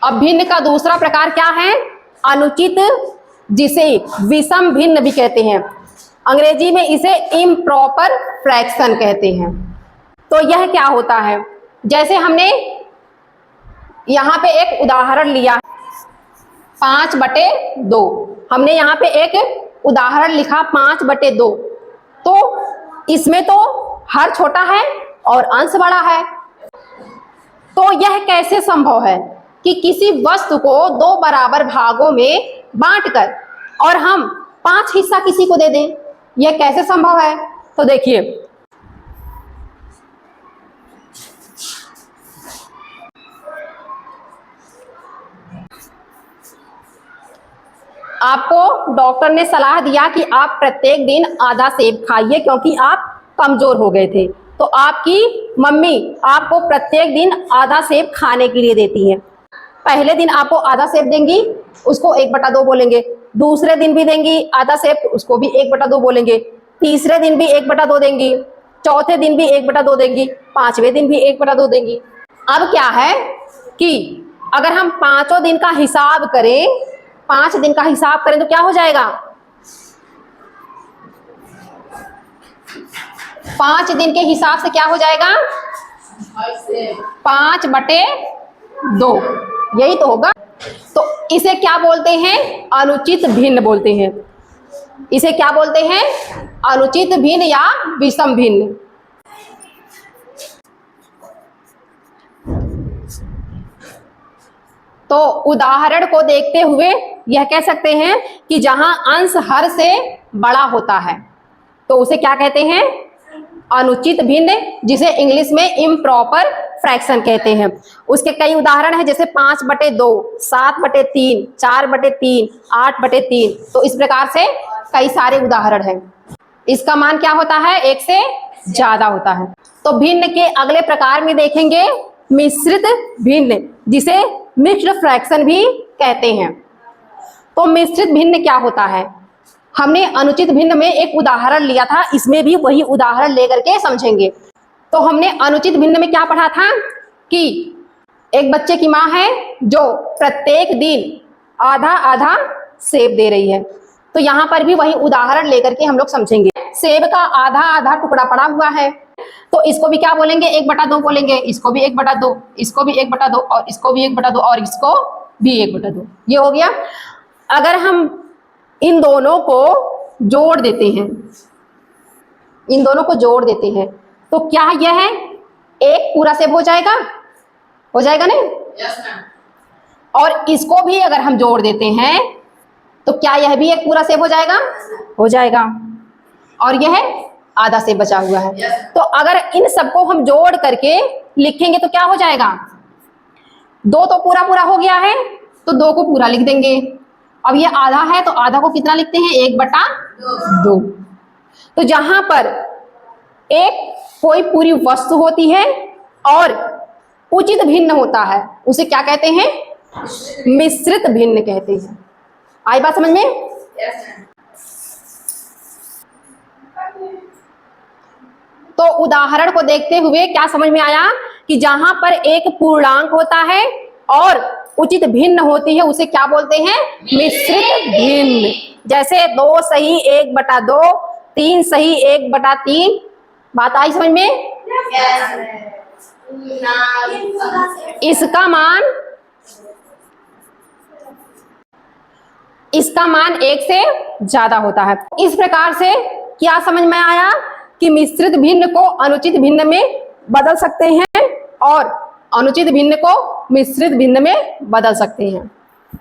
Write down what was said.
अब भिन्न का दूसरा प्रकार क्या है? अनुचित, जिसे विषम भिन्न भी कहते हैं। अंग्रेजी में इसे इम्प्रॉपर फ्रैक्शन कहते हैं। तो यह क्या होता है? जैसे हमने यहाँ पे एक उदाहरण लिया 5/2, हमने यहाँ पे एक उदाहरण लिखा 5/2, तो इसमें तो हर छोटा है और अंश बड़ा है। तो यह कैसे संभव है कि किसी वस्तु को 2 बराबर भागों में बांटकर और हम 5 हिस्सा किसी को दे दें? यह कैसे संभव है? तो देखिए, आपको डॉक्टर ने सलाह दिया कि आप प्रत्येक दिन आधा सेब खाइए क्योंकि आप कमजोर हो गए थे। तो आपकी मम्मी आपको प्रत्येक दिन आधा सेब खाने के लिए देती है। पहले दिन आपको आधा सेब देंगी, उसको 1/2 बोलेंगे। दूसरे दिन भी देंगी आधा सेब, उसको भी 1/2 बोलेंगे। तीसरे दिन भी 1/2 देंगी, चौथे दिन भी 1/2 देंगी, 5वें दिन भी 1/2 देंगी। अब क्या है कि अगर हम 5 दिन का हिसाब करें, 5 दिन का हिसाब करें तो क्या हो जाएगा? 5 दिन के हिसाब से क्या हो जाएगा? 5/2, यही तो होगा। तो इसे क्या बोलते हैं? अनुचित भिन्न बोलते हैं। इसे क्या बोलते हैं? अनुचित भिन्न या विषम भिन्न। तो उदाहरण को देखते हुए यह कह सकते हैं कि जहां अंश हर से बड़ा होता है तो उसे क्या कहते हैं? अनुचित भिन्न, जिसे इंग्लिश में इम्प्रॉपर फ्रैक्शन कहते हैं। उसके कई उदाहरण हैं, जैसे 5/2, 7/3, 4/3, 8/3। तो इस प्रकार से कई सारे उदाहरण हैं। इसका मान क्या होता है? 1 से ज्यादा होता है। तो भिन्न के अगले प्रकार में देखेंगे मिश्रित भिन्न, जिसे मिक्स्ड फ्रैक्शन भी कहते हैं। तो मिश्रित भिन्न क्या होता है? हमने अनुचित भिन्न में एक उदाहरण लिया था, इसमें भी वही उदाहरण लेकर के समझेंगे। तो हमने अनुचित भिन्न में क्या पढ़ा था कि एक बच्चे की माँ है जो प्रत्येक दिन आधा आधा सेब दे रही है। तो यहाँ पर भी वही उदाहरण लेकर के हम लोग समझेंगे। सेब का आधा आधा टुकड़ा पड़ा हुआ है, तो इसको भी क्या बोलेंगे? 1/2 बोलेंगे। इसको भी 1/2, इसको भी 1/2, और इसको भी 1/2, और इसको भी 1/2। ये हो गया। अगर हम इन दोनों को जोड़ देते हैं, इन दोनों को जोड़ देते हैं, तो क्या यह एक पूरा सेब हो जाएगा? हो जाएगा नहीं? Yes ma'am. और इसको भी अगर हम जोड़ देते हैं तो क्या यह भी एक पूरा सेब हो जाएगा? हो जाएगा। और यह आधा सेब बचा हुआ है। yes. तो अगर इन सबको हम जोड़ करके लिखेंगे तो क्या हो जाएगा? 2 तो पूरा पूरा हो गया है, तो 2 को पूरा लिख देंगे। अब ये आधा है तो आधा को कितना लिखते हैं? 1/2। तो जहां पर एक कोई पूरी वस्तु होती है और उचित भिन्न होता है, उसे क्या कहते हैं? मिश्रित भिन्न कहते हैं। आई बात समझ में? yes, तो उदाहरण को देखते हुए क्या समझ में आया कि जहां पर एक पूर्णांक होता है और उचित भिन्न होती है, उसे क्या बोलते हैं? मिश्रित भिन्न। जैसे 2 सही 1/2, 3 सही 1/3। बात आई समझ में? इसका मान 1 से ज्यादा होता है। इस प्रकार से क्या समझ में आया कि मिश्रित भिन्न को अनुचित भिन्न में बदल सकते हैं और अनुचित भिन्न को मिश्रित भिन्न में बदल सकते हैं।